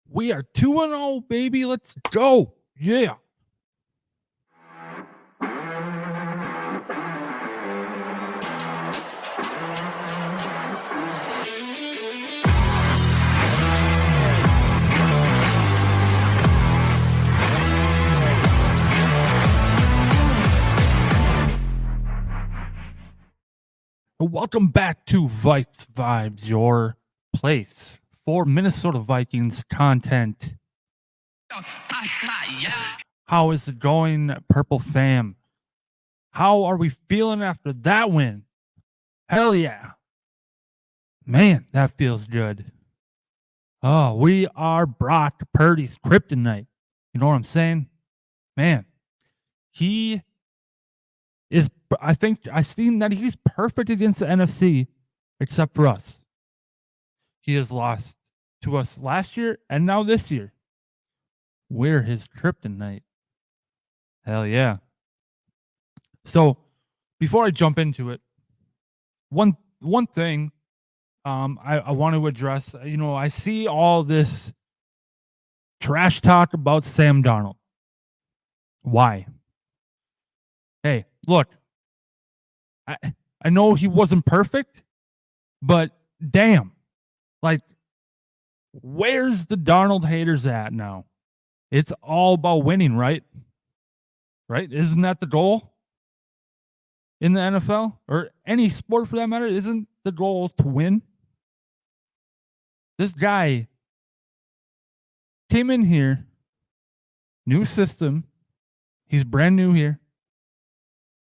We are 2-0, baby. Let's go. Yeah. Welcome back to Vikez Vibez, your place for Minnesota Vikings content. How is it going, Purple Fam? How are we feeling after that win? Hell yeah. Man, that feels good. Oh, we are Brock Purdy's kryptonite. You know what I'm saying? Man, he is, I think I've seen that he's perfect against the NFC, except for us. He has lost to us last year and now this year. We're his kryptonite. Hell yeah. So before I jump into it, one thing I want to address, I see all this trash talk about Sam Darnold. Why? Hey, look, I know he wasn't perfect, but damn, like, where's the Darnold haters at now? It's all about winning, right? Right? Isn't that the goal in the NFL or any sport for that matter? Isn't the goal to win? This guy came in here, new system. He's brand new here.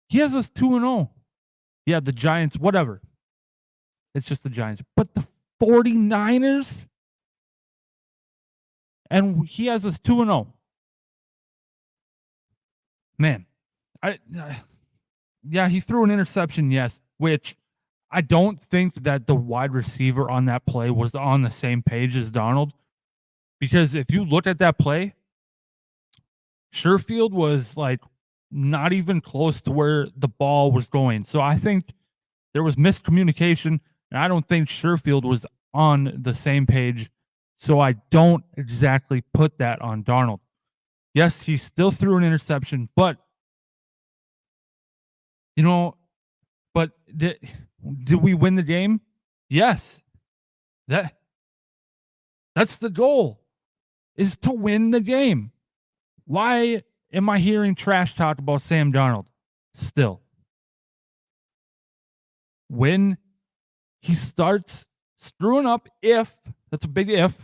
He has us 2-0. Yeah, the Giants, whatever. It's just the Giants. But the 49ers, and he has us 2-0. Man, yeah, he threw an interception, yes, which I don't think that the wide receiver on that play was on the same page as Darnold. Because if you look at that play, Sherfield was like not even close to where the ball was going. So I think there was miscommunication, and I don't think Sherfield was on the same page. So I don't exactly put that on Darnold. Yes, he still threw an interception, but did we win the game? Yes. That's the goal, is to win the game. Why am I hearing trash talk about Sam Darnold still? When he starts screwing up, if that's a big if,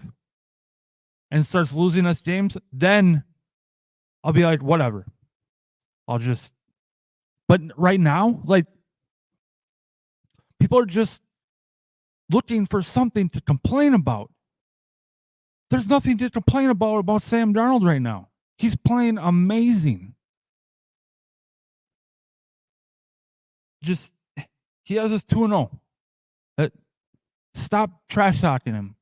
and starts losing us games, then I'll be like, whatever. But right now, like, people are just looking for something to complain about. There's nothing to complain about Sam Darnold right now. He's playing amazing. He has us 2-0. Stop trash talking him.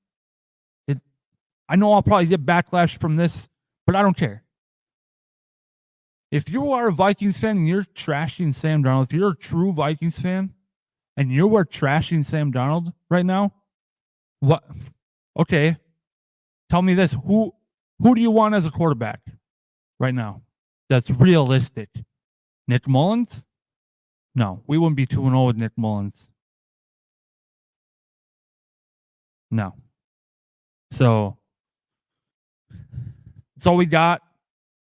I know I'll probably get backlash from this, but I don't care. If you are a Vikings fan and you're trashing Sam Darnold, if you're a true Vikings fan and you are trashing Sam Darnold right now, what? Okay, tell me this: who do you want as a quarterback right now that's realistic? Nick Mullins? No, we wouldn't be 2-0 with Nick Mullins. No. So it's all we got.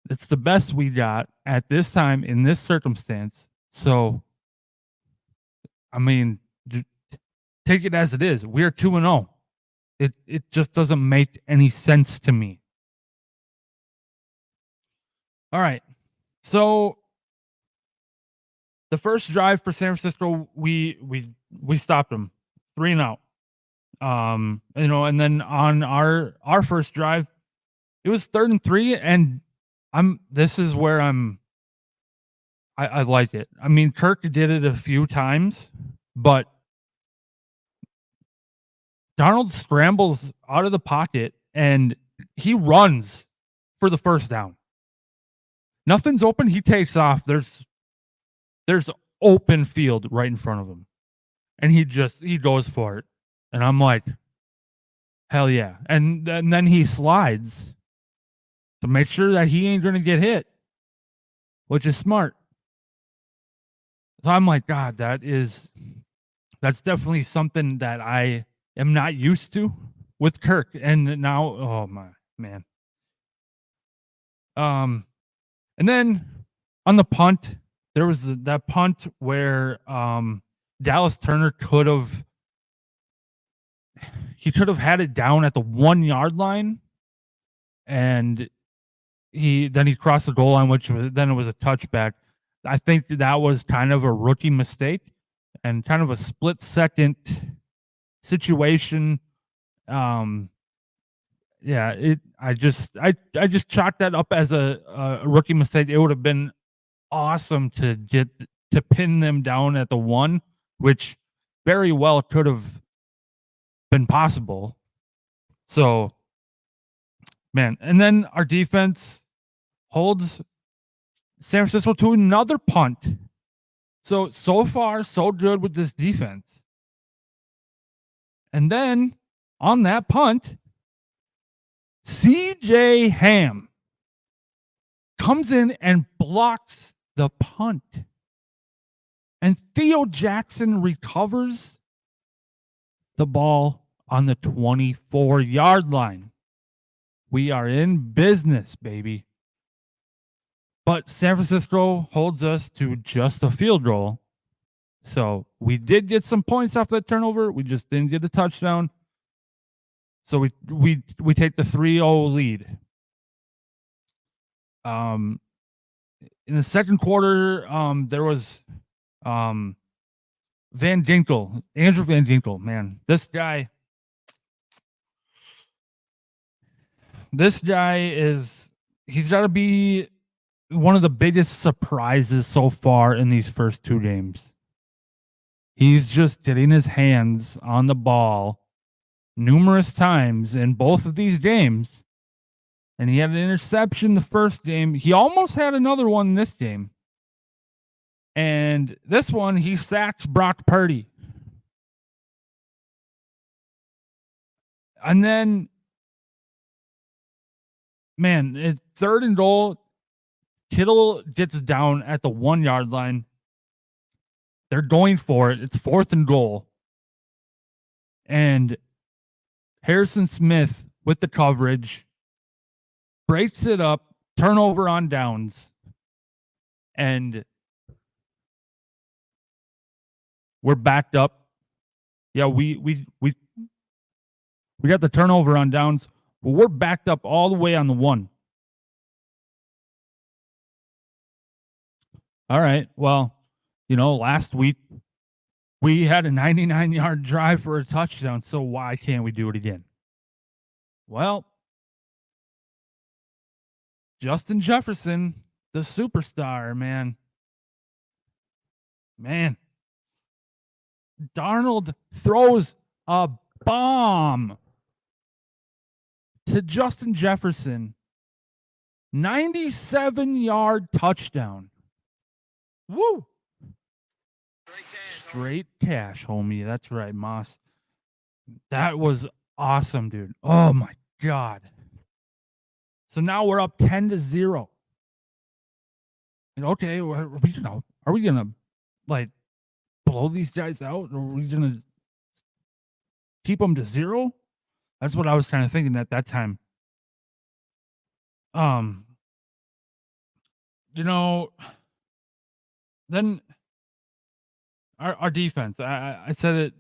It's the best we got at this time in this circumstance. So, I mean, take it as it is. We're 2-0. It just doesn't make any sense to me. All right. So the first drive for San Francisco, we stopped them 3-0. And then on our first drive, it was 3rd and 3, and this is where I like it. I mean, Kirk did it a few times, but Darnold scrambles out of the pocket and he runs for the first down. Nothing's open. He takes off. There's open field right in front of him, and he goes for it. And I'm like, Hell yeah. And then he slides to make sure that he ain't going to get hit, which is smart. So I'm like, God, that's definitely something that I am not used to with Kirk. And now, oh my man. And then on the punt, there was that punt where Dallas Turner could have had it down at the 1 yard line, and he crossed the goal line, which was, then it was a touchback. I think that was kind of a rookie mistake and kind of a split second situation. Yeah, I just chalked that up as a rookie mistake. It would have been awesome to pin them down at the 1, which very well could have been possible. So, man, and then our defense holds San Francisco to another punt. So far, so good with this defense. And then on that punt, CJ Ham comes in and blocks the punt. And Theo Jackson recovers the ball on the 24-yard line. We are in business, baby. But San Francisco holds us to just a field goal. So we did get some points off that turnover. We just didn't get a touchdown. So we take the 3-0 lead. In the second quarter, there was Andrew Van Ginkel, man. This guy he's got to be one of the biggest surprises so far in these first 2 games. He's just getting his hands on the ball numerous times in both of these games. And he had an interception the first game. He almost had another one in this game. And this one, he sacks Brock Purdy. And then, man, it's 3rd and goal. Kittle gets down at the 1 yard line. They're going for it. It's 4th and goal. And Harrison Smith with the coverage breaks it up, turnover on downs. And we're backed up. Yeah, we got the turnover on downs, but we're backed up all the way on the 1. All right. Well, last week we had a 99-yard drive for a touchdown, so why can't we do it again? Well, Justin Jefferson, the superstar, man. Man. Darnold throws a bomb to Justin Jefferson. 97-yard touchdown. Woo! Straight cash, homie. That's right, Moss. That was awesome, dude. Oh my God. So now we're up 10-0. And okay, are we gonna like blow these guys out, or are we gonna keep them to 0? That's what I was kind of thinking at that time. Then our defense, I said it,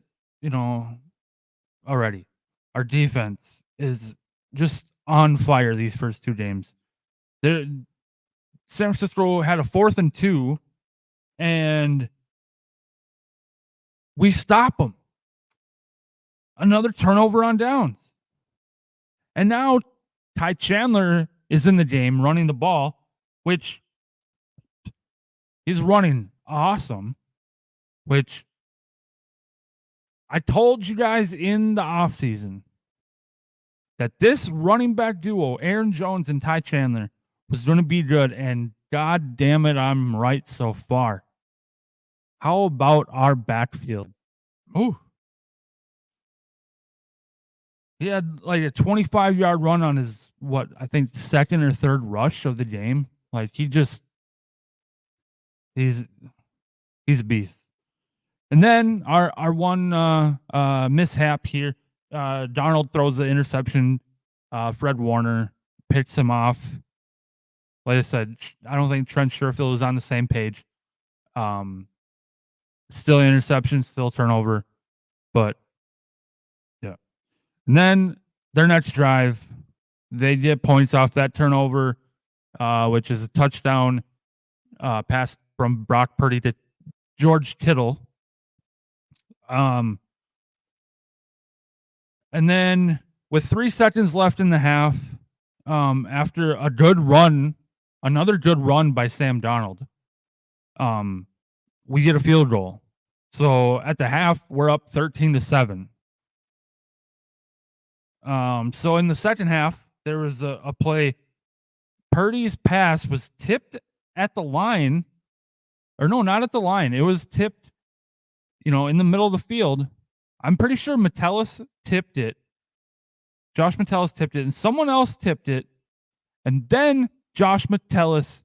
already. Our defense is just on fire these first 2 games. San Francisco had a 4th and 2, and we stop them. Another turnover on downs. And now Ty Chandler is in the game running the ball, which he's running awesome, which I told you guys in the offseason that this running back duo, Aaron Jones and Ty Chandler, was going to be good, and God damn it, I'm right so far. How about our backfield? Ooh. He had like a 25-yard run on his, I think second or third rush of the game. Like he's a beast. And then our one mishap here, Darnold throws the interception. Fred Warner picks him off. Like I said, I don't think Trent Sherfield was on the same page. Still interception, still turnover, but yeah. And then their next drive, they get points off that turnover, which is a touchdown pass from Brock Purdy to George Kittle. And then with 3 seconds left in the half, after a good run, another good run by Sam Darnold, we get a field goal. So at the half, we're up 13-7. So in the second half, there was a play. Purdy's pass was tipped at the line, or no, not at the line. It was tipped, in the middle of the field. I'm pretty sure Metellus tipped it. Josh Metellus tipped it, and someone else tipped it. And then Josh Metellus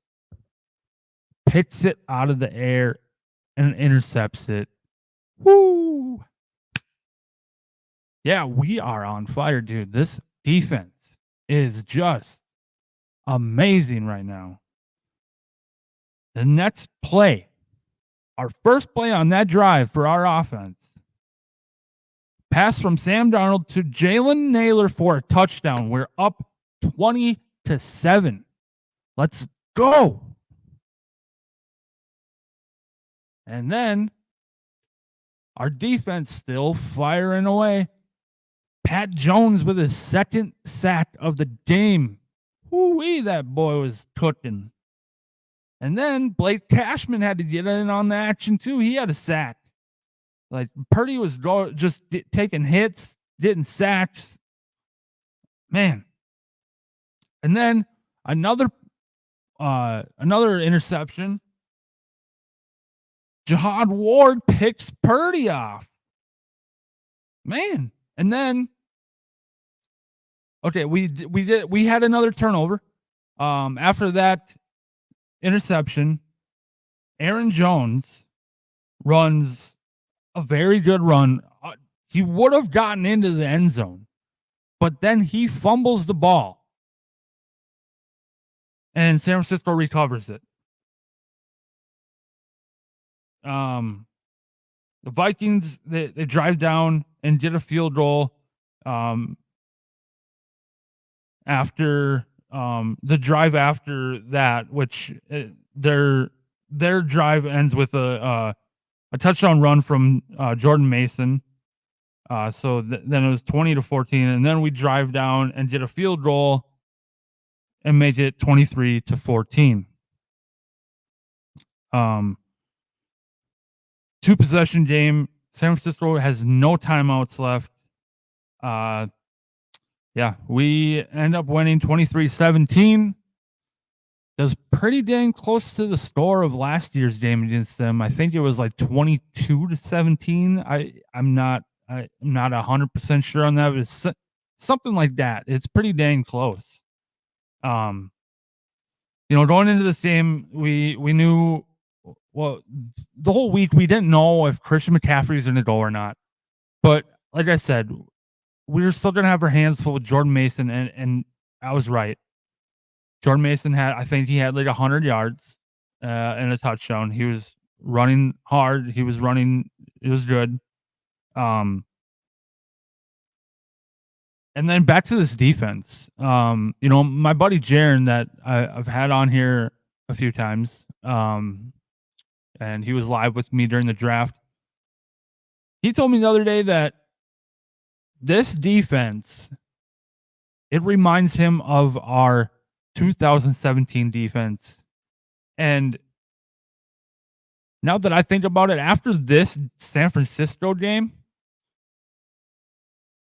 picks it out of the air and intercepts it. Woo! Yeah, we are on fire, dude. This defense is just amazing right now. The next play, our first play on that drive for our offense, pass from Sam Darnold to Jalen Naylor for a touchdown. We're up 20-7. Let's go. And then our defense still firing away. Pat Jones with his second sack of the game. Woo-wee, that boy was cooking. And then Blake Cashman had to get in on the action too. He had a sack. Like Purdy was just taking hits, getting sacks. Man. And then another interception. Jihad Ward picks Purdy off. Man. And then, okay, we had another turnover. After that interception, Aaron Jones runs a very good run. He would have gotten into the end zone, but then he fumbles the ball, and San Francisco recovers it. The Vikings, they drive down and get a field goal after the drive after that, which their drive ends with a touchdown run from Jordan Mason. So then it was 20-14, and then we drive down and get a field goal and make it 23-14. 2-possession game. San Francisco has no timeouts left. Yeah, we end up winning 23-17. That was pretty dang close to the score of last year's game against them. I think it was like 22-17. I'm not 100% sure on that, but it's something like that. It's pretty dang close. Going into this game, we knew, well, the whole week we didn't know if Christian McCaffrey was going to go or not. But like I said, we were still going to have our hands full with Jordan Mason, and I was right. Jordan Mason I think he had like 100 yards and a touchdown. He was running hard. It was good. And then back to this defense. My buddy Jaron that I've had on here a few times, and he was live with me during the draft. He told me the other day that this defense, it reminds him of our 2017 defense. And now that I think about it, after this San Francisco game,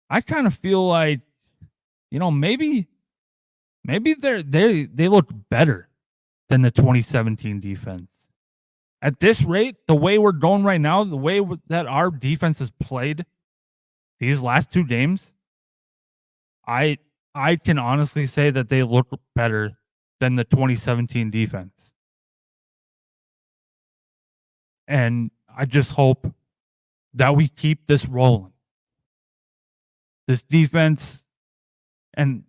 I kind of feel like, maybe they look better than the 2017 defense. At this rate, the way we're going right now, the way that our defense has played these last 2 games, I can honestly say that they look better than the 2017 defense. And I just hope that we keep this rolling. This defense and,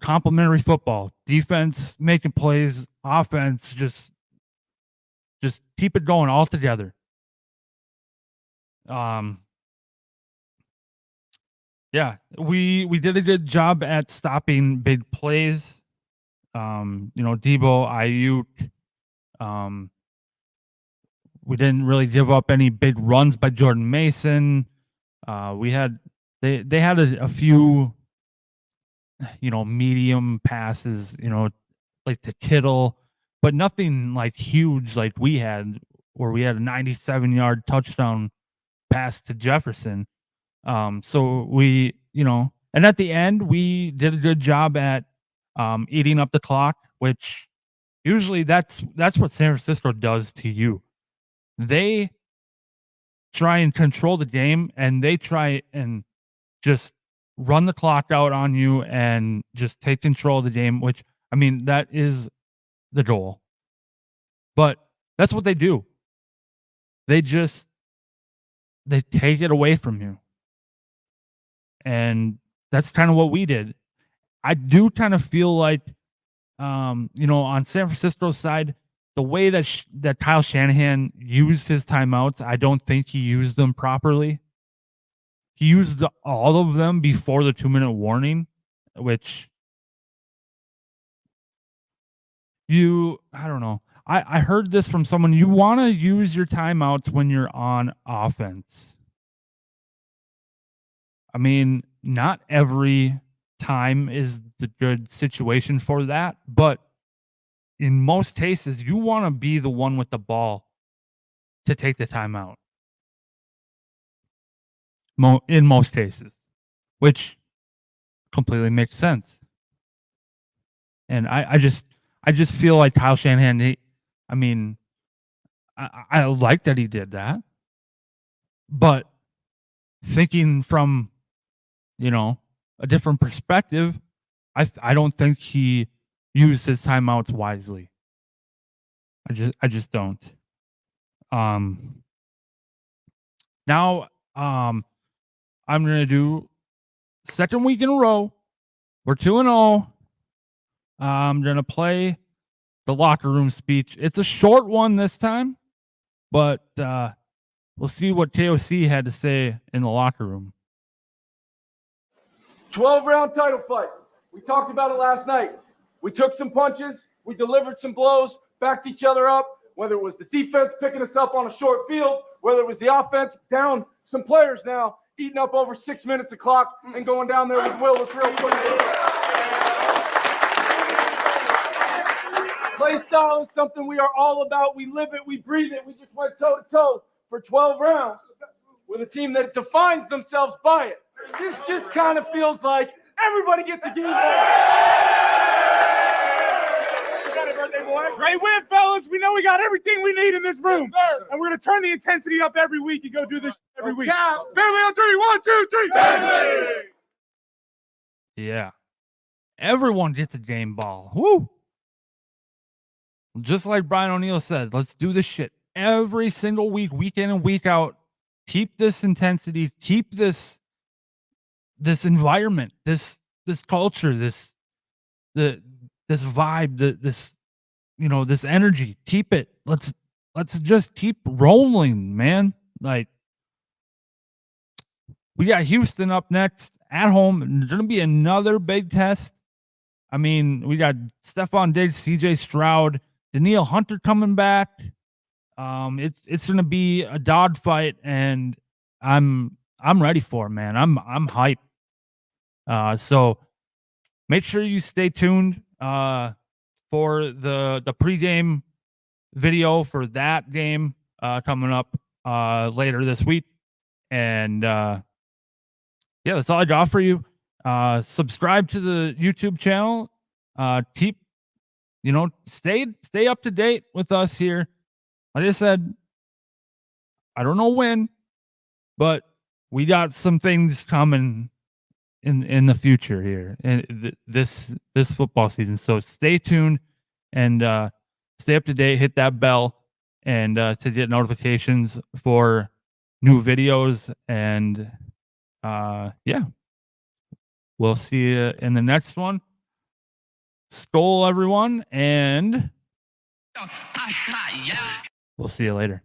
complementary football. Defense making plays, offense just keep it going all together. Yeah, we did a good job at stopping big plays. Debo, Ayuk. We didn't really give up any big runs by Jordan Mason. They had a few, medium passes, like to Kittle, but nothing like huge like we had, where we had a 97-yard touchdown pass to Jefferson. So we, and at the end, we did a good job at eating up the clock, which usually that's what San Francisco does to you. They try and control the game, and they try and just run the clock out on you and just take control of the game, which, I mean, that is the goal. But that's what they do. They take it away from you. And that's kind of what we did. I do kind of feel like, on San Francisco's side, the way that Kyle Shanahan used his timeouts, I don't think he used them properly. He used all of them before the 2-minute warning, which I don't know. I heard this from someone. You want to use your timeouts when you're on offense. I mean, not every time is the good situation for that, but in most cases, you want to be the one with the ball to take the timeout. In most cases, which completely makes sense. And I just feel like Kyle Shanahan, I like that he did that, but thinking from, a different perspective, I don't think he used his timeouts wisely. I just don't. Now, I'm gonna do second week in a row. We're 2-0. I'm gonna play the locker room speech. It's a short one this time, but we'll see what KOC had to say in the locker room. 12-round title fight. We talked about it last night. We took some punches. We delivered some blows, backed each other up, whether it was the defense picking us up on a short field, whether it was the offense down some players now, eating up over 6 minutes of clock and going down there with Will with real quick. Play style is something we are all about. We live it. We breathe it. We just went toe-to-toe for 12 rounds with a team that defines themselves by it. This just kind of feels like everybody gets a game. Great win, fellas. We know we got everything we need in this room. Yes, and we're going to turn the intensity up every week and go do this every week. Family on 3. 1, 2, 3. Family. Yeah. Everyone gets a game ball. Woo! Just like Brian O'Neill said, let's do this shit every single week, week in and week out. Keep this intensity. Keep this environment, this culture, this vibe, this energy. Keep it. Let's just keep rolling, man. Like, we got Houston up next at home. There's gonna be another big test. I mean, we got Stephon Diggs, CJ Stroud, Danielle Hunter coming back. It's gonna be a dogfight, and I'm ready for it, man. I'm hyped. So make sure you stay tuned for the pregame video for that game coming up later this week. And yeah, that's all I got for you. Subscribe to the YouTube channel. Keep, stay up to date with us here. Like I said, I don't know when, but we got some things coming in the future here and this football season. So stay tuned and stay up to date. Hit that bell and to get notifications for new videos. And yeah, we'll see you in the next one. Skol, everyone, and we'll see you later.